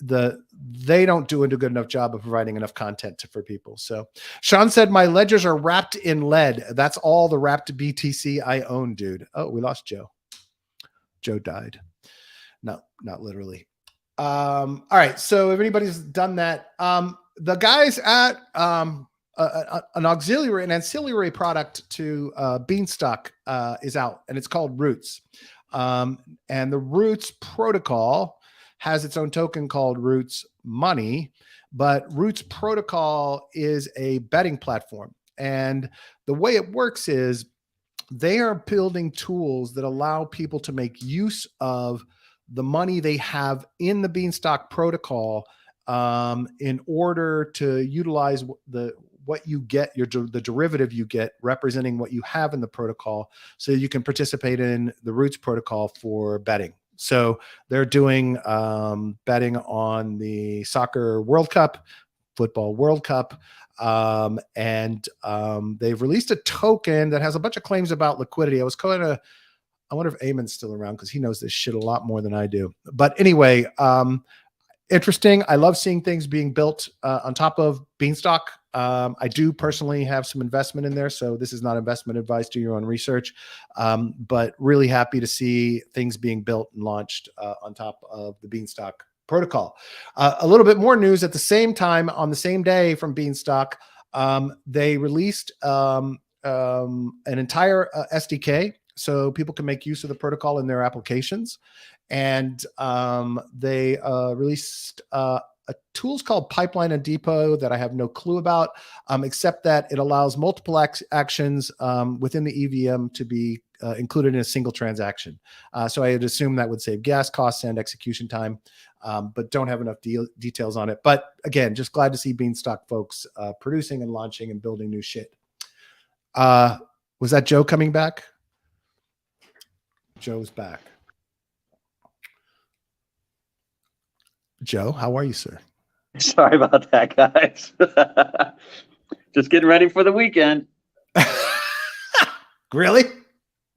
They don't do a good enough job of providing enough content for people. So Sean said, my ledgers are wrapped in lead. That's all the wrapped BTC I own, dude. Oh, we lost Joe. Joe died. No, not literally. All right. So if anybody's done that, the guys at an ancillary product to Beanstalk is out, and it's called Roots. And the Roots protocol has its own token called Roots Money, but Roots protocol is a betting platform. And the way it works is they are building tools that allow people to make use of the money they have in the Beanstalk protocol in order to utilize what you get, the derivative you get representing what you have in the protocol, so you can participate in the Roots protocol for betting. So they're doing betting on the soccer World Cup, football World Cup, and they've released a token that has a bunch of claims about liquidity. I wonder if Eamon's still around because he knows this shit a lot more than I do. But anyway, interesting. I love seeing things being built on top of Beanstalk. I do personally have some investment in there, so this is not investment advice. Do your own research, but really happy to see things being built and launched on top of the Beanstalk protocol. A little bit more news at the same time on the same day from Beanstalk. They released an entire SDK so people can make use of the protocol in their applications. And they released a tools called Pipeline and Depot that I have no clue about, except that it allows multiple actions within the EVM to be included in a single transaction. So I would assume that would save gas costs and execution time, but don't have enough details on it. But again, just glad to see Beanstalk folks producing and launching and building new shit. Was that Joe coming back? Joe's back. Joe, how are you, sir? Sorry about that, guys. Just getting ready for the weekend. Really?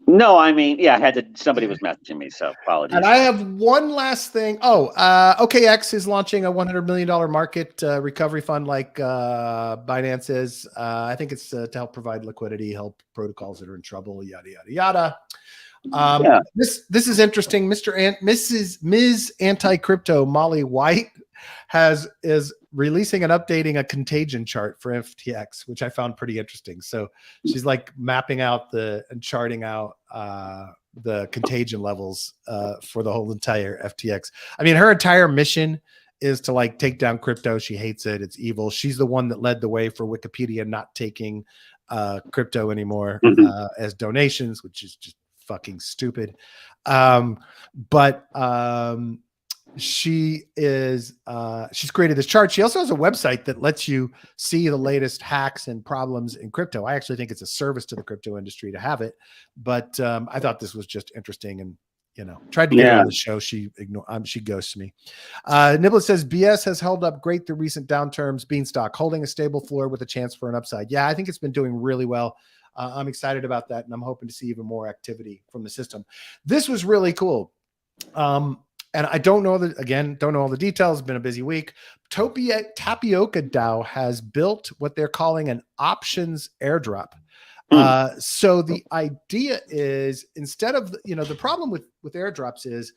No, I mean, yeah, somebody was messaging me, so apologies. And I have one last thing. OKX is launching a $100 million market recovery fund like Binance is. I think it's to help provide liquidity, help protocols that are in trouble, yada, yada, yada. This is interesting. Ms. Anti-Crypto Molly White is releasing and updating a contagion chart for FTX, which I found pretty interesting. So she's like mapping out and charting out the contagion levels for the whole entire FTX. I mean, her entire mission is to like take down crypto. She hates it. It's evil. She's the one that led the way for Wikipedia not taking crypto anymore as donations, which is just fucking stupid. She's created this chart. She also has a website that lets you see the latest hacks and problems in crypto. I actually think it's a service to the crypto industry to have it, but I thought this was just interesting, and tried to get her on the show. She ghosts me. Niblet says BS has held up great through recent downturns. Beanstalk holding a stable floor with a chance for an upside. Yeah, I think it's been doing really well. I'm excited about that, and I'm hoping to see even more activity from the system. This was really cool. And I don't know all the details. It's been a busy week. Tapioca DAO has built what they're calling an options airdrop. So the idea is, instead of, the problem with airdrops is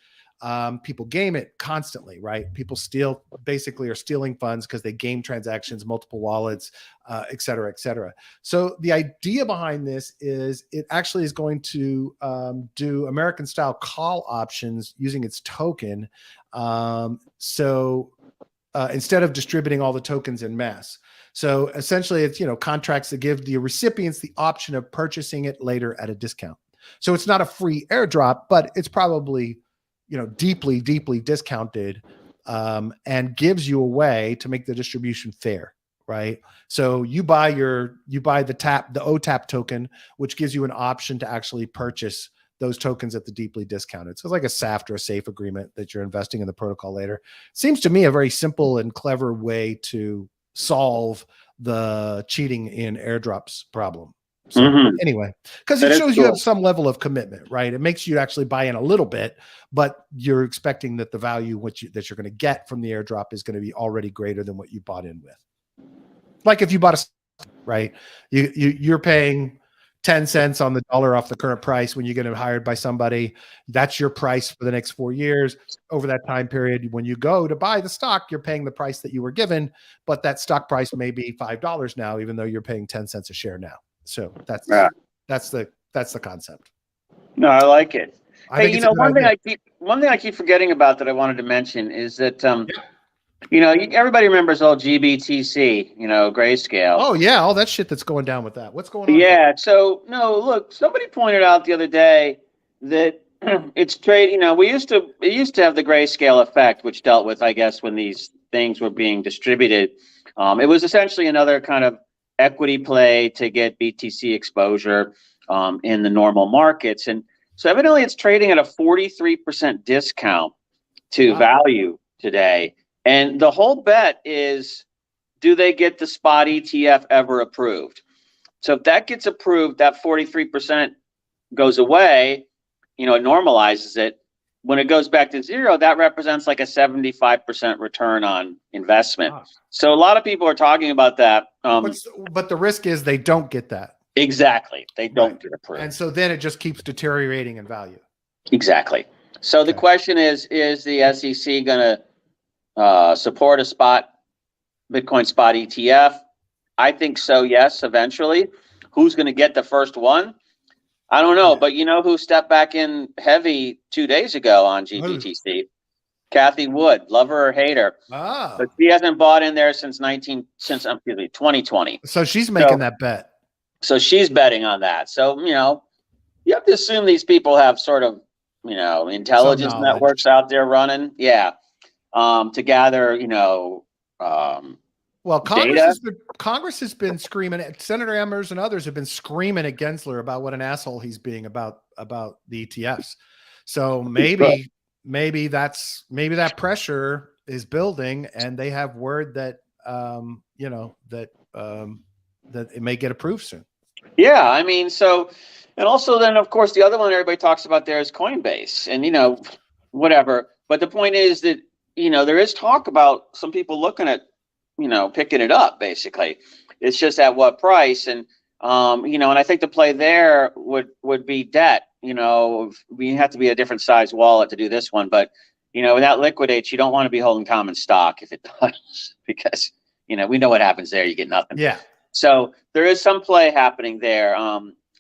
people game it constantly, right? People are stealing funds because they game transactions, multiple wallets, et cetera, et cetera. So the idea behind this is it actually is going to do American style call options using its token. Instead of distributing all the tokens in mass. So essentially it's, contracts that give the recipients the option of purchasing it later at a discount. So it's not a free airdrop, but it's probably, deeply, deeply discounted, and gives you a way to make the distribution fair, right? So you buy the OTAP token, which gives you an option to actually purchase those tokens at the deeply discounted. So it's like a SAFT or a safe agreement that you're investing in the protocol later. Seems to me a very simple and clever way to solve the cheating in airdrops problem. So anyway, because it shows you have some level of commitment, right? It makes you actually buy in a little bit, but you're expecting that the value that you're going to get from the airdrop is going to be already greater than what you bought in with. Like if you bought right, you're paying 10 cents on the dollar off the current price when you get hired by somebody. That's your price for the next 4 years. Over that time period, when you go to buy the stock, you're paying the price that you were given, but that stock price may be $5 now, even though you're paying 10 cents a share now. So that's the concept. No, I like it. I think it's a good idea. One thing I keep forgetting about that I wanted to mention is that everybody remembers old GBTC, grayscale. Oh yeah, all that shit that's going down with that. What's going on? Yeah. So no, look, somebody pointed out the other day that it's trade. It used to have the grayscale effect, which dealt with, I guess, when these things were being distributed. It was essentially another kind of equity play to get BTC exposure in the normal markets, and so evidently it's trading at a 43% discount to value today. And the whole bet is, do they get the spot ETF ever approved? So if that gets approved, that 43% goes away, it normalizes it. When it goes back to zero, that represents like a 75% return on investment. Wow. So a lot of people are talking about that. But the risk is they don't get that. Exactly. They don't get approved. And so then it just keeps deteriorating in value. Exactly. So the question is the SEC going to support a Bitcoin spot ETF? I think so, yes, eventually. Who's going to get the first one? I don't know, but you know who stepped back in heavy 2 days ago on GBTC? Kathy Wood, love her or hate her. But she hasn't bought in there since 2020. So she's making that bet. So she's betting on that. So, you have to assume these people have sort of, intelligence networks out there running. Yeah. To gather, well, Congress has been screaming. Senator Emmers and others have been screaming at Gensler about what an asshole he's being about the ETFs. So maybe that pressure is building, and they have word that that it may get approved soon. Yeah, I mean, so, and also then of course the other one everybody talks about there is Coinbase, and whatever. But the point is that there is talk about some people looking at picking it up. Basically, it's just at what price, and and I think the play there would be debt. We have to be a different size wallet to do this one, but when that liquidates, you don't want to be holding common stock if it does, because we know what happens there. You get nothing. Yeah. So there is some play happening there.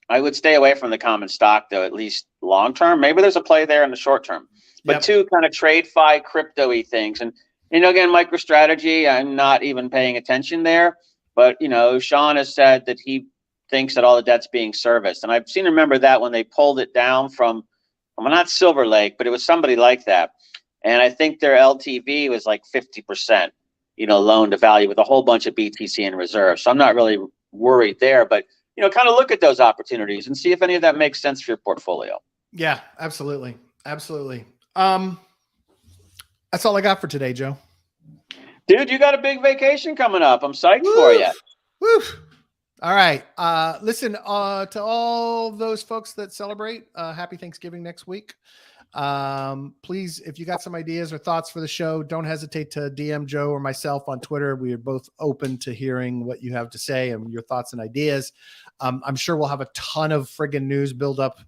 I would stay away from the common stock though, at least long term. Maybe there's a play there in the short term, but two kind of TradeFi crypto-y things. And again, MicroStrategy, I'm not even paying attention there, but Sean has said that he thinks that all the debt's being serviced. And I've seen, remember that when they pulled it down from, well, not Silver Lake, but it was somebody like that. And I think their LTV was like 50%, loan to value with a whole bunch of BTC in reserve. So I'm not really worried there, but, kind of look at those opportunities and see if any of that makes sense for your portfolio. Yeah, absolutely. Absolutely. That's all I got for today, Joe. Dude, you got a big vacation coming up. I'm psyched for you. Woo. All right. Listen, to all those folks that celebrate, happy Thanksgiving next week. Please, if you got some ideas or thoughts for the show, don't hesitate to DM Joe or myself on Twitter. We are both open to hearing what you have to say and your thoughts and ideas. I'm sure we'll have a ton of friggin' news build up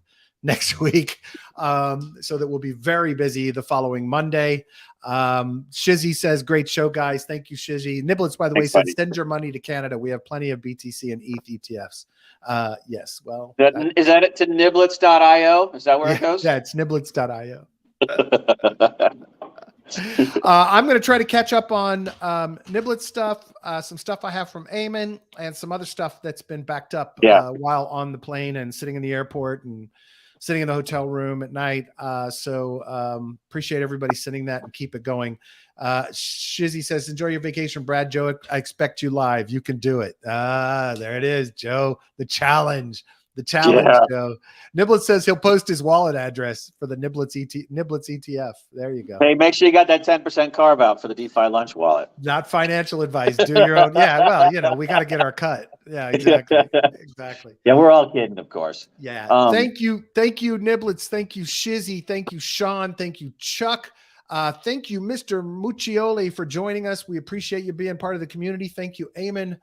next week, so that we'll be very busy the following Monday. Shizzy says, great show, guys. Thank you, Shizzy. Niblets, by the way, said, send your money to Canada. We have plenty of BTC and ETH ETFs. Yes, well. Is that it to niblets.io? Is that where it goes? Yeah, it's niblets.io. I'm going to try to catch up on Niblet stuff, some stuff I have from Eamon, and some other stuff that's been backed up while on the plane and sitting in the airport and sitting in the hotel room at night. So appreciate everybody sending that and keep it going. Shizzy says, enjoy your vacation, Brad. Joe, I expect you live. You can do it. There it is, Joe. The challenge. Joe. Niblet says he'll post his wallet address for the Niblets ETF. There you go. Hey, make sure you got that 10% carve out for the DeFi Lunch wallet. Not financial advice. Do your own. Yeah, well, we got to get our cut. Yeah, exactly. Exactly. Yeah, we're all kidding, of course. Yeah. Thank you, Niblets. Thank you, Shizzy. Thank you, Sean. Thank you, Chuck. Thank you, Mr. Muccioli, for joining us. We appreciate you being part of the community. Thank you, Eamon.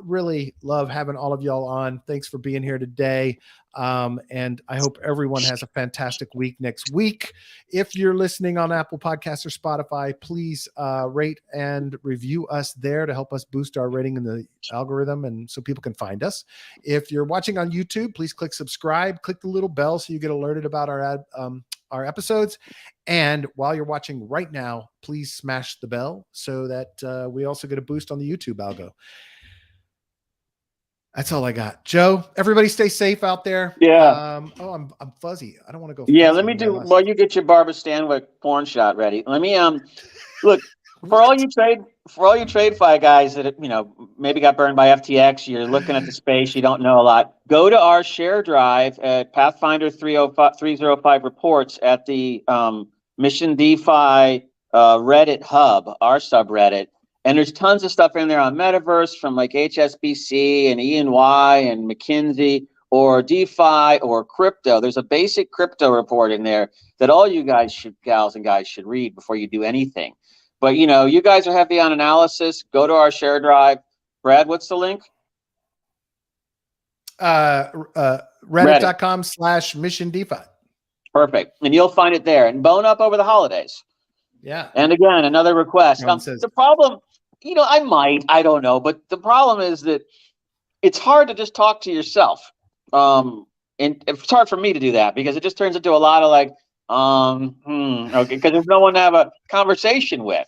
Really love having all of y'all on. Thanks for being here today. And I hope everyone has a fantastic week next week. If you're listening on Apple Podcasts or Spotify, please rate and review us there to help us boost our rating in the algorithm and so people can find us. If you're watching on YouTube, please click subscribe, click the little bell so you get alerted about our episodes. And while you're watching right now, please smash the bell so that we also get a boost on the YouTube algo. That's all I got. Joe, everybody stay safe out there. Yeah. I'm fuzzy. I don't want to go. Yeah, let me do while you get your Barbara Stanwyck porn shot ready. Let me look for all you TradeFi guys that maybe got burned by FTX. You're looking at the space, you don't know a lot. Go to our share drive at Pathfinder 305 reports at the Mission DeFi Reddit hub, our subreddit. And there's tons of stuff in there on Metaverse from like HSBC and EY and McKinsey or DeFi or crypto. There's a basic crypto report in there that all you gals and guys should read before you do anything. But, you guys are heavy on analysis. Go to our share drive. Brad, what's the link? Reddit.com/Mission DeFi. Perfect. And you'll find it there. And bone up over the holidays. Yeah. And again, another request. The problem, I don't know, but the problem is that it's hard to just talk to yourself. And it's hard for me to do that because it just turns into a lot of like, okay, because there's no one to have a conversation with.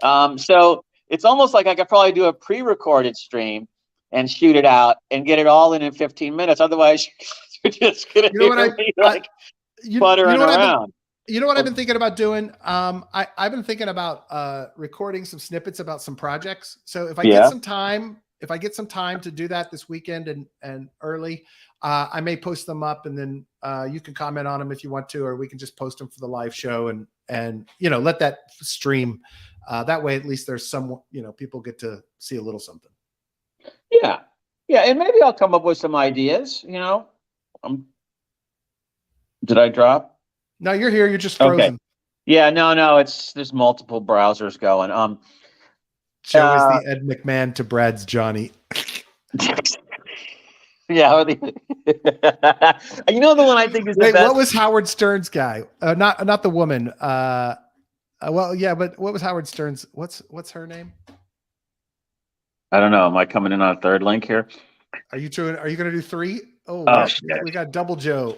So it's almost like I could probably do a pre-recorded stream and shoot it out and get it all in 15 minutes. Otherwise, you're just going to buttering around. You know what I've been thinking about doing? I've been thinking about recording some snippets about some projects. So if I get some time, to do that this weekend and early, I may post them up and then you can comment on them if you want to, or we can just post them for the live show and let that stream. That way, at least there's some, people get to see a little something. Yeah. Yeah. And maybe I'll come up with some ideas, did I drop? No, you're here. You're just frozen. Okay. Yeah, no, there's multiple browsers going. Joe is the Ed McMahon to Brad's Johnny. Yeah. The one I think is the best. What was Howard Stern's guy? Not the woman. Well, yeah, but what was Howard Stern's? What's her name? I don't know. Am I coming in on a third link here? Are you going to do three? Oh, we got double Joe.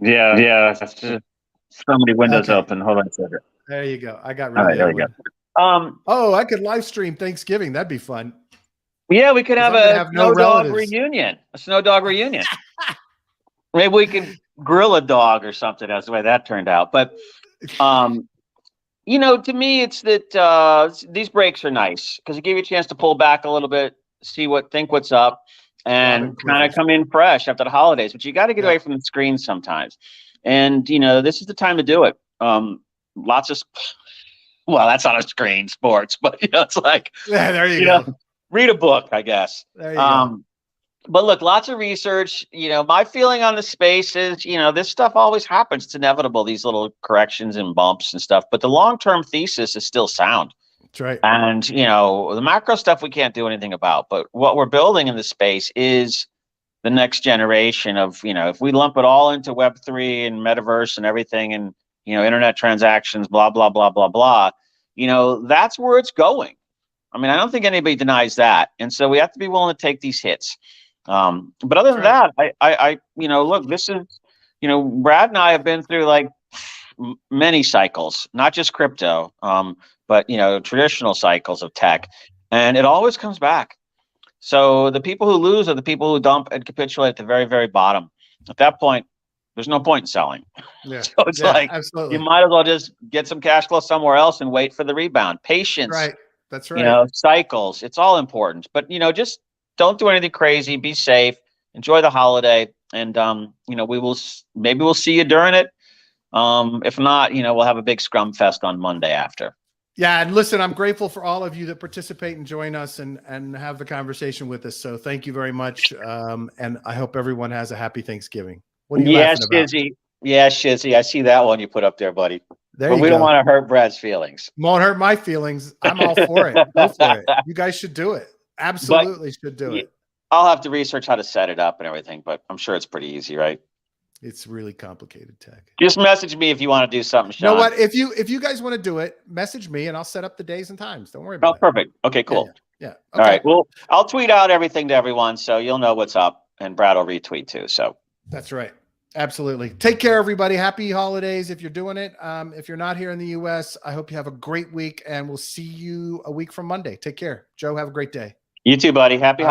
Yeah. That's just so many windows open. Hold on a second. There you go. I got rid of there we go. I could live stream Thanksgiving. That'd be fun. Yeah, we could have a snow dog reunion. Maybe we can grill a dog or something. That's the way that turned out. But, to me, it's that these breaks are nice because it give you a chance to pull back a little bit, think what's up, and kind of come in fresh after the holidays. But you got to get away from the screen sometimes. And, this is the time to do it. Lots of, that's on a screen, sports, but, it's like, there you go. Read a book, I guess. There you go. But look, lots of research. My feeling on the space is, this stuff always happens. It's inevitable, these little corrections and bumps and stuff. But the long-term thesis is still sound. That's right. And, the macro stuff we can't do anything about. But what we're building in the space is the next generation of, if we lump it all into Web3 and Metaverse and everything and, internet transactions, blah, blah, blah, blah, blah, that's where it's going. I mean, I don't think anybody denies that. And so we have to be willing to take these hits. But other than that, I look, this is, Brad and I have been through like many cycles, not just crypto, but, traditional cycles of tech. And it always comes back. So the people who lose are the people who dump and capitulate at the very, very bottom. At that point, there's no point in selling. Yeah. So it's absolutely. You might as well just get some cash flow somewhere else and wait for the rebound. Patience. Right. That's right. Cycles. It's all important. But, just don't do anything crazy. Be safe. Enjoy the holiday. And, maybe we'll see you during it. If not, we'll have a big scrum fest on Monday after. Yeah, and listen, I'm grateful for all of you that participate and join us and have the conversation with us. So thank you very much, and I hope everyone has a happy Thanksgiving. What are you laughing about? Yeah, Shizzy, I see that one you put up there, buddy. There But you we don't go. want to hurt Brad's feelings. Won't hurt my feelings. I'm all for it. Go for it. You guys should do it. Absolutely should do it. I'll have to research how to set it up and everything, but I'm sure it's pretty easy, right? It's really complicated tech. Just message me if you want to do something, Sean. You know what? If you guys want to do it, message me and I'll set up the days and times. Don't worry about it. Oh, perfect. Okay, cool. Yeah. Okay. All right. Well, I'll tweet out everything to everyone so you'll know what's up, and Brad will retweet too. So that's right. Absolutely. Take care, everybody. Happy holidays if you're doing it. If you're not here in the US, I hope you have a great week, and we'll see you a week from Monday. Take care. Joe, have a great day. You too, buddy. Happy holidays.